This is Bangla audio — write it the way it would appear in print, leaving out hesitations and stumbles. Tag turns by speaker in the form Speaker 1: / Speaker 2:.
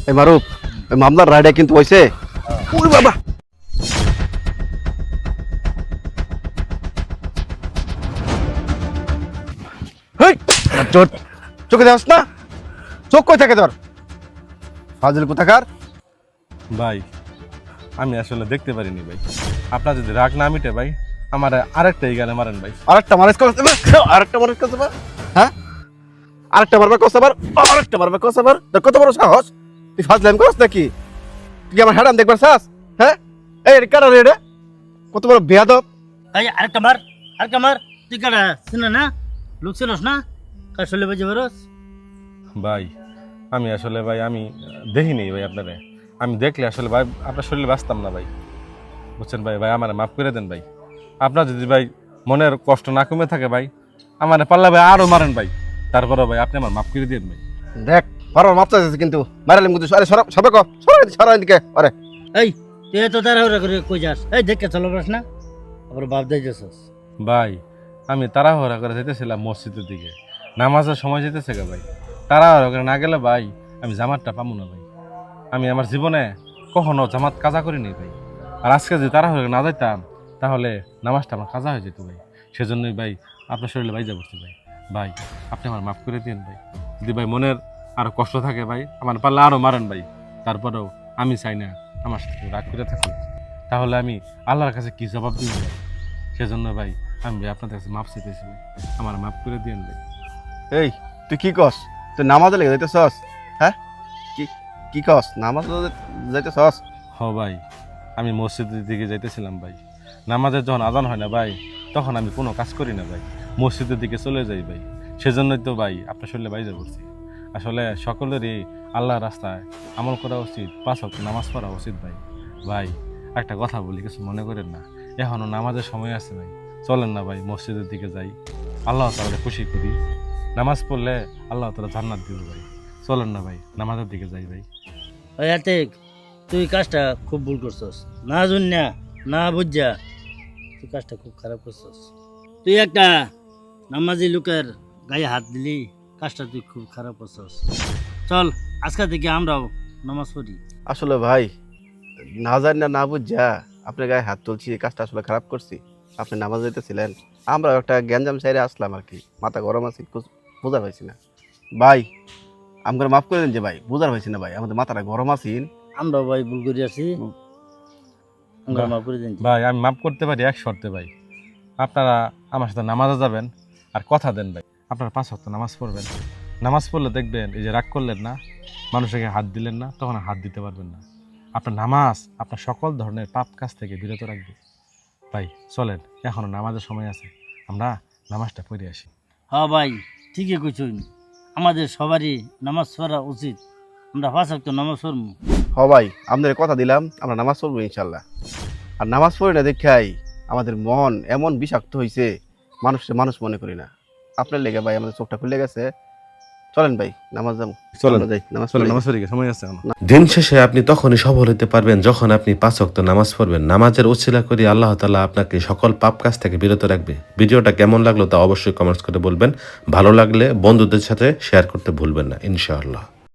Speaker 1: এই মারুফ ওই মামলার রায়টা কিন্তু হয়েছে। ওরে বাবা, হেই চোর, চোখে যাস না? চোখ কই থাকে তোর? ফাজিল কোথাকার?
Speaker 2: ভাই আমি আসলে দেখতে পারিনি ভাই। আপনার যদি রাগ না মিটে ভাই, আমার আরেকটা গালে মারেন ভাই।
Speaker 1: আরেকটা মানুষ করতে আরেকটা মানুষ করতে পার, হ্যাঁ? আরেকটা মারবে কসবার, আরেকটা মারবে কসবার। তোর কত বড় সাহস? তুই ফাজলাম করছ নাকি? তুই কি আমার হেডাম দেখবার চাস? হ্যাঁ, এই কারা রে এটা? কত বড় বেয়াদব!
Speaker 3: এই আরেকটা মার তুই কাটা চিনা না, লোক ছিলস না, কার চলে বাজে বেরোস।
Speaker 2: ভাই আমি আসলে ভাই আমি দেখিনি ভাই আপনারে। আমি দেখলে আসলে ভাই আপনার শরীরে বাঁচতাম না ভাই, বুঝছেন ভাই। ভাই আমার মাফ করে দেন ভাই। আপনার যদি ভাই মনের কষ্ট না কমে থাকে ভাই, আমার পাল্লা ভাই আরো মারেন ভাই, তারপরে ভাই আপনি আমার মাফ করে দিন ভাই।
Speaker 1: দেখ বারবার মাপতে যাচ্ছে কিন্তু মারালাম কিন্তু। আরে সরা সবে কর, সরা এদিকে। আরে
Speaker 3: এই তুই এত তাড়াহুড়া করে কই যাস? এই দেখে চলো পাস না, আবার বাপ দিয়ে যাস।
Speaker 2: ভাই আমি তাড়াহুড়া করে যেতেছিলাম মসজিদের দিকে, নামাজের সময় যেতেছে গা ভাই। তাড়াহুড়া করে না গেলে ভাই আমি জামাতটা পাবো না ভাই। আমি আমার জীবনে কখনো জামাত কাজা করিনি ভাই। আর আজকে যদি তাড়াহুড়া করে না যাইতাম তাহলে নামাজটা আমার কাজা হয়ে যেত ভাই। সেজন্যই ভাই আপনার শরীরে বাইজা পড়ছি ভাই। ভাই আপনি আমার মাফ করে দিন ভাই। যদি ভাই মনের আরো কষ্ট থাকে ভাই, আমার পারলে আরো মারেন ভাই। তারপরেও আমি চাই না আমার সাথে রাগ করে থাকুন, তাহলে আমি আল্লাহর কাছে কি জবাব দিব ভাই। সেজন্য ভাই আমি ভাই আপনাদের কাছে মাফ চাইতেছি ভাই, আমার মাফ করে দিন ভাই।
Speaker 1: এই তুই কি কস? তুই নামাজে লেগে যাইতেছস? হ্যাঁ, কি কি কস? নামাজে যাইতেছস?
Speaker 2: হ ভাই আমি মসজিদের দিকে যাইতেছিলাম ভাই। নামাজের যখন আজান হয় না ভাই, তখন আমি কোনো কাজ করি না ভাই, মসজিদের দিকে চলে যাই ভাই। সেজন্যই তো ভাই আপনার শরীরে বাইজা করছি। আসলে সকলেরই আল্লাহর রাস্তায় আমল করা উচিত, 5 ওয়াক্ত নামাজ পড়া উচিত ভাই। ভাই একটা কথা বলি, কিছু মনে করেন না, এখনো নামাজের সময় আছে ভাই। চলেন না ভাই মসজিদের দিকে যাই, আল্লাহ তাআলা খুশি করি। নামাজ পড়লে আল্লাহ তাআলা জান্নাত দিবে ভাই। চলেন না ভাই নামাজের দিকে যাই ভাই।
Speaker 3: ওই আতিক, তুই কাজটা খুব ভুল করছস, না জুন্না না বুঝা তুই কাজটা খুব খারাপ করছস। তুই একটা নামাজি লোকের গায়ে হাত দিলি, কাজটা তুই খুব খারাপ করছস। চল আজকে থেকে আমরাও নামাজ পড়ি।
Speaker 1: আসলে ভাই না জানি না না বুঝা আপনার গায়ে হাত তুলছি, এই কাজটা আসলে খারাপ করছি। আপনি নামাজ যাইতেছিলেন, আমরা একটা গ্যাঞ্জাম সাইডে আসলাম আর কি, মাথা গরম আছে, বোঝার পাইছি না ভাই। আমাকে মাফ করে দিন যে ভাই, বোঝার পাইছি না ভাই, আমাদের মাথাটা গরম আছেন।
Speaker 3: আমরাও ভাই ভুল করে আছি, আমরা মাফ করে দিন।
Speaker 2: ভাই আমি মাফ করতে পারি এক শর্তে ভাই, আপনারা আমার সাথে নামাজে যাবেন আর কথা দেন ভাই আপনারা 5 ওয়াক্ত নামাজ পড়বেন। নামাজ পড়লে দেখবেন এই যে রাগ করলেন না, মানুষকে হাত দিলেন না, তখন আর হাত দিতে পারবেন না। আপনার নামাজ আপনার সকল ধরনের পাপ কাজ থেকে বিরত রাখবে ভাই। চলেন এখনো নামাজের সময় আছে, আমরা নামাজটা পড়ে আসি।
Speaker 3: হ্যাঁ ভাই ঠিকই কইছুন, আমাদের সবারই নামাজ পড়া উচিত। আমরা 5 ওয়াক্ত নামাজ পড়বো।
Speaker 1: হ ভাই, আপনাদের কথা দিলাম, আমরা নামাজ পড়বো ইনশাল্লাহ। আর নামাজ পড়ি না দেখাই আমাদের মন এমন বিষাক্ত হয়েছে, মানুষকে মানুষ মনে করি না। আপনার লেগে ভাই আমাদের চোখটা খুলে গেছে। চলেন ভাই নামাজ যাবো,
Speaker 2: চলেন
Speaker 1: যাই নামাজ
Speaker 2: চলেন
Speaker 1: পড়ি।
Speaker 2: নামাজ পড়ে গিয়ে সময় আছে এখনো।
Speaker 4: দিন শেষে আপনি তখনই সফল হতে পারবেন যখন আপনি 5 ওয়াক্ত নামাজ পড়বেন। নামাজের উছিলা করে আল্লাহ তাআলা আপনাকে সকল পাপ কাজ থেকে বিরত রাখবে। ভিডিওটা কেমন লাগলো তা অবশ্যই কমেন্টস করে বলবেন। ভালো লাগলে বন্ধুদের সাথে শেয়ার করতে ভুলবেন না ইনশাআল্লাহ।